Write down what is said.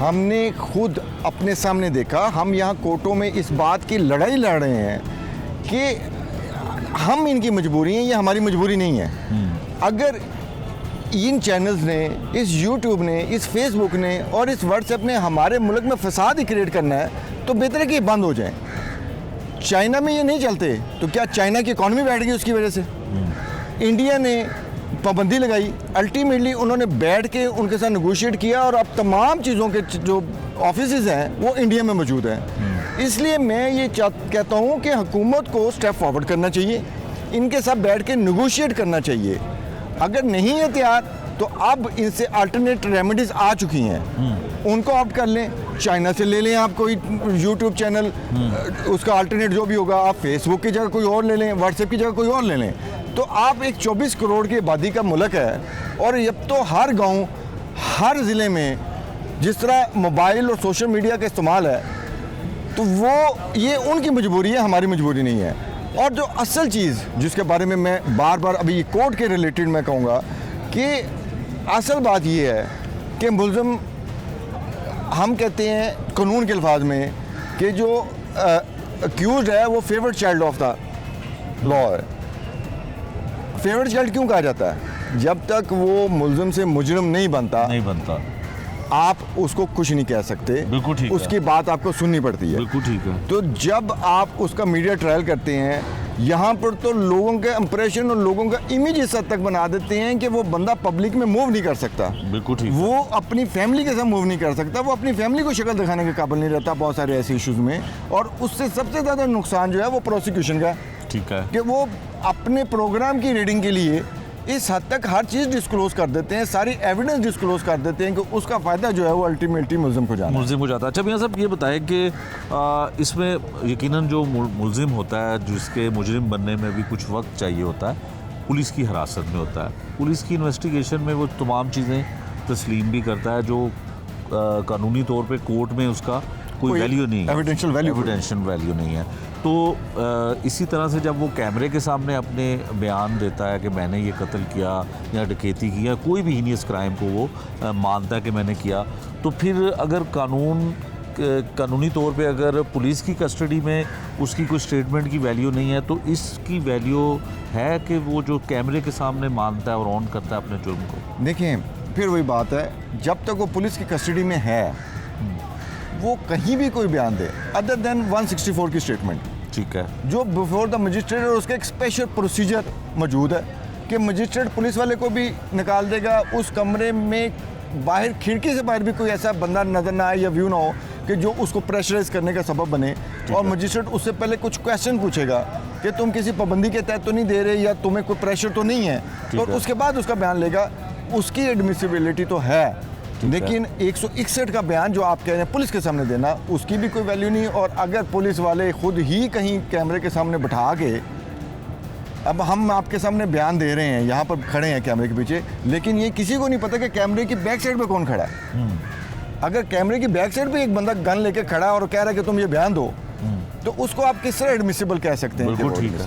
हमने खुद अपने सामने देखा। हम यहाँ कोर्टों में इस बात की लड़ाई लड़ रहे हैं कि हम इनकी मजबूरी है, ये हमारी मजबूरी नहीं है। अगर इन चैनल्स ने, इस यूट्यूब ने, इस फेसबुक ने और इस व्हाट्सएप ने हमारे मुल्क में फसाद ही क्रिएट करना है तो बेहतर है कि ये बंद हो जाए। चाइना में ये नहीं चलते तो क्या चाइना की इकॉनमी बैठ गई उसकी वजह से? इंडिया ने पाबंदी लगाई, अल्टीमेटली उन्होंने बैठ के उनके साथ नेगोशिएट किया और अब तमाम चीज़ों के जो ऑफिसेज हैं वो इंडिया में मौजूद हैं। इसलिए मैं ये कहता हूँ कि हुकूमत को स्टेप फॉरवर्ड करना चाहिए, इनके साथ बैठ के नेगोशिएट करना चाहिए। अगर नहीं है तैयार तो अब इनसे अल्टरनेट रेमेडीज़ आ चुकी हैं, उनको ऑप्ट कर लें। चाइना से ले लें आप कोई यूट्यूब चैनल, उसका अल्टरनेट जो भी होगा, आप फेसबुक की जगह कोई और ले लें, व्हाट्सएप की जगह कोई और ले लें। तो आप एक 24 करोड़ की आबादी का मुल्क है और अब तो हर गांव, हर ज़िले में जिस तरह मोबाइल और सोशल मीडिया का इस्तेमाल है, तो वो ये उनकी मजबूरी है, हमारी मजबूरी नहीं है। और जो असल चीज़ जिसके बारे में मैं बार बार अभी ये कोर्ट के रिलेटेड मैं कहूँगा कि असल बात ये है कि मुल्ज़िम, हम कहते हैं कानून के अल्फाज में कि जो अक्यूज़ है वो favourite child of the law है। फेवरेट चाइल्ड क्यों कहा जाता है? जब तक वो मुल्ज़िम से मुजरिम नहीं बनता आप उसको कुछ नहीं कह सकते। बिल्कुल ठीक है। उसकी बात आपको सुननी पड़ती है। बिल्कुल ठीक है। तो जब आप उसका मीडिया ट्रायल करते हैं, यहाँ पर तो लोगों के इंप्रेशन और लोगों का इमेज इस हद तक बना देते हैं कि वो बंदा पब्लिक में मूव नहीं कर सकता। बिल्कुल ठीक। वो अपनी फैमिली के साथ मूव नहीं कर सकता, वो अपनी फैमिली को शक्ल दिखाने के काबिल नहीं रहता बहुत सारे ऐसे इश्यूज़ में। और उससे सबसे ज़्यादा नुकसान जो है वो प्रोसिक्यूशन का, ठीक है, कि वो अपने प्रोग्राम की रीडिंग के लिए इस हद तक हर चीज़ डिस्क्लोज कर देते हैं, सारी एविडेंस डिस्क्लोज कर देते हैं कि उसका फ़ायदा जो है वो अल्टीमेटली मुल्ज़िम को जाना है। मुल्ज़िम हो जाता है। अच्छा मियां साहब, ये बताएं कि इसमें यकीनन जो मुल्ज़िम होता है, जिसके मुजरिम बनने में भी कुछ वक्त चाहिए होता है, पुलिस की हिरासत में होता है। पुलिस की इन्वेस्टिगेशन में वो तमाम चीज़ें तस्लीम भी करता है जो कानूनी तौर पे कोर्ट में उसका कोई वैल्यू नहीं है, एविडेंशियल वैल्यू नहीं है। तो इसी तरह से जब वो कैमरे के सामने अपने बयान देता है कि मैंने ये कत्ल किया या डकैती की या कोई भी हीनियस क्राइम को वो मानता है कि मैंने किया, तो फिर अगर कानूनी तौर पे अगर पुलिस की कस्टडी में उसकी कोई स्टेटमेंट की वैल्यू नहीं है, तो इसकी वैल्यू है कि वो जो कैमरे के सामने मानता है और ऑन करता है अपने जुर्म को। देखिए, फिर वही बात है, जब तक वो पुलिस की कस्टडी में है वो कहीं भी कोई बयान दे अदर देन 164 की स्टेटमेंट, ठीक है, जो बिफोर द मजिस्ट्रेट, और उसका एक स्पेशल प्रोसीजर मौजूद है कि मजिस्ट्रेट पुलिस वाले को भी निकाल देगा। उस कमरे में बाहर खिड़की से बाहर भी कोई ऐसा बंदा नज़र ना आए या व्यू ना हो कि जो उसको प्रेशराइज करने का सबब बने, और मजिस्ट्रेट उससे पहले कुछ क्वेश्चन पूछेगा कि तुम किसी पाबंदी के तहत तो नहीं दे रहे या तुम्हें कोई प्रेशर तो नहीं है, और उसके बाद उसका बयान लेगा। उसकी एडमिसिबिलिटी तो है, लेकिन 161 का बयान जो आप कह रहे हैं पुलिस के सामने देना, उसकी भी कोई वैल्यू नहीं। और अगर पुलिस वाले खुद ही कहीं कैमरे के सामने बैठा के, अब हम आपके सामने बयान दे रहे हैं, यहाँ पर खड़े हैं कैमरे के पीछे, लेकिन ये किसी को नहीं पता कि कैमरे की बैक साइड पे कौन खड़ा है। अगर कैमरे की बैक साइड पे एक बंदा गन लेके खड़ा है और कह रहा है कि तुम ये बयान दो, तो उसको आप किस तरह एडमिसिबल कह सकते हैं? बिल्कुल ठीक है।